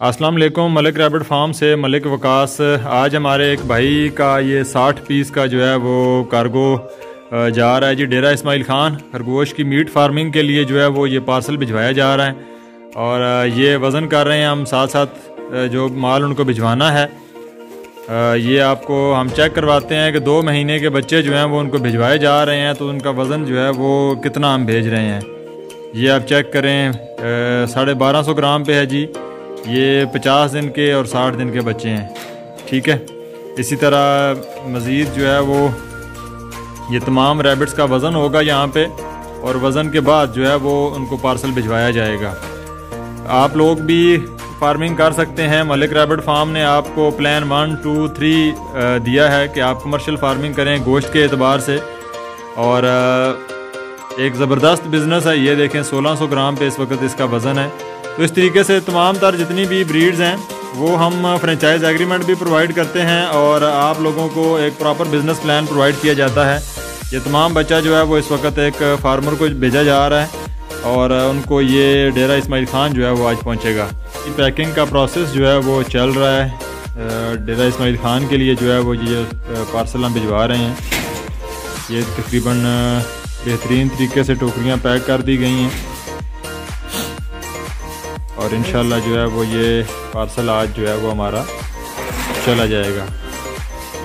अस्सलाम वालेकुम। Malik rabbit farm से मलिक वकास। आज हमारे एक भाई का ये 60 पीस का जो है वो कार्गो जा रहा है जी डेरा इस्माइल ख़ान। खरगोश की मीट फार्मिंग के लिए जो है वो ये पार्सल भिजवाया जा रहा है और ये वज़न कर रहे हैं हम, साथ साथ जो माल उनको भिजवाना है ये आपको हम चेक करवाते हैं कि 2 महीने के बच्चे जो हैं वो उनको भिजवाए जा रहे हैं तो उनका वज़न जो है वो कितना हम भेज रहे हैं। ये आप चेक करें 1250 ग्राम पे है जी। ये 50 दिन के और 60 दिन के बच्चे हैं, ठीक है। इसी तरह मज़ीद जो है वो ये तमाम रैबिट्स का वज़न होगा यहाँ पे और वज़न के बाद जो है वो उनको पार्सल भिजवाया जाएगा। आप लोग भी फार्मिंग कर सकते हैं। मलिक रैबिट फार्म ने आपको प्लान 1, 2, 3 दिया है कि आप कमर्शियल फार्मिंग करें गोश्त के एतबार से और एक ज़बरदस्त बिज़नेस है। ये देखें 1600 ग्राम पे इस वक्त इसका वज़न है। तो इस तरीके से तमाम तर जितनी भी ब्रीड्स हैं वो हम फ्रेंचाइज एग्रीमेंट भी प्रोवाइड करते हैं और आप लोगों को एक प्रॉपर बिज़नेस प्लान प्रोवाइड किया जाता है। ये तमाम बच्चा जो है वो इस वक्त एक फार्मर को भेजा जा रहा है और उनको ये डेरा इस्माइल ख़ान जो है वो आज पहुँचेगा। पैकिंग का प्रोसेस जो है वो चल रहा है। डेरा इस्माइल ख़ान के लिए जो है वो ये पार्सल हम भिजवा रहे हैं। ये तकरीबन बेहतरीन तरीके से टोकरियाँ पैक कर दी गई हैं और इंशाल्लाह जो है वो ये पार्सल आज जो है वो हमारा चला जाएगा।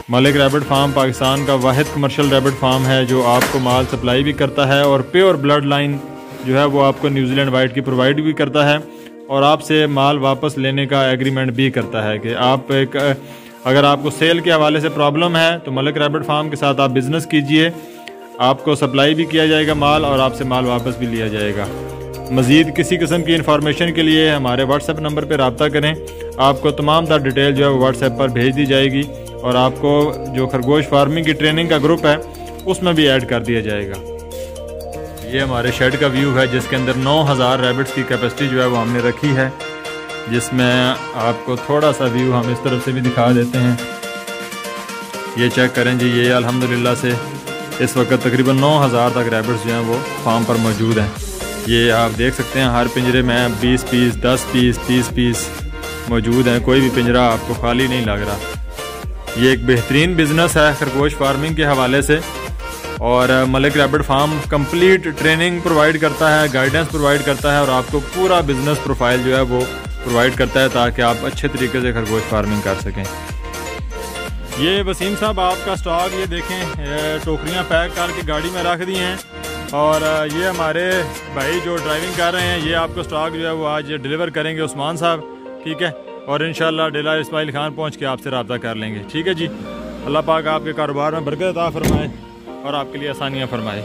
मलिक रैबिट फार्म पाकिस्तान का वाहिद कमर्शियल रैबिट फार्म है जो आपको माल सप्लाई भी करता है और प्योर ब्लड लाइन जो है वो आपको न्यूजीलैंड वाइट की प्रोवाइड भी करता है और आपसे माल वापस लेने का एग्रीमेंट भी करता है कि आप अगर आपको सेल के हवाले से प्रॉब्लम है तो मलिक रैबिट फार्म के साथ आप बिज़नेस कीजिए, आपको सप्लाई भी किया जाएगा माल और आपसे माल वापस भी लिया जाएगा। मज़ीद किसी किस्म की इंफॉर्मेशन के लिए हमारे व्हाट्सएप नंबर पर रब्ता करें। आपको तमाम तर डिटेल जो है वो व्हाट्सएप पर भेज दी जाएगी और आपको जो खरगोश फार्मिंग की ट्रेनिंग का ग्रुप है उसमें भी ऐड कर दिया जाएगा। ये हमारे शेड का व्यू है जिसके अंदर 9000 रैबिट्स की कैपेसिटी जो है वो हमने रखी है, जिसमें आपको थोड़ा सा व्यू हम इस तरफ से भी दिखा देते हैं। ये चेक करें जी, ये अल्हम्दुलिल्लाह से इस वक्त तकरीबन 9000 तक रैबिट्स जो हैं वो फार्म पर मौजूद हैं। ये आप देख सकते हैं हर पिंजरे में 20 पीस, 10 पीस, 30 पीस मौजूद हैं। कोई भी पिंजरा आपको खाली नहीं लग रहा। ये एक बेहतरीन बिज़नेस है खरगोश फार्मिंग के हवाले से और Malik rabbit farm complete training provide करता है, गाइडेंस प्रोवाइड करता है और आपको पूरा बिज़नेस प्रोफाइल जो है वो प्रोवाइड करता है ताकि आप अच्छे तरीके से खरगोश फार्मिंग कर सकें। ये वसीम साहब आपका स्टॉक ये देखें, टोकरियाँ पैक करके गाड़ी में रख दी हैं और ये हमारे भाई जो ड्राइविंग कर रहे हैं ये आपको स्टॉक जो है वो आज डिलीवर करेंगे उस्मान साहब, ठीक है। और इंशाल्लाह डेरा इस्माइल ख़ान पहुँच के आपसे रब्ता कर लेंगे, ठीक है जी। अल्लाह पाक आपके कारोबार में बरकत अता फरमाए और आपके लिए आसानियाँ फरमाए।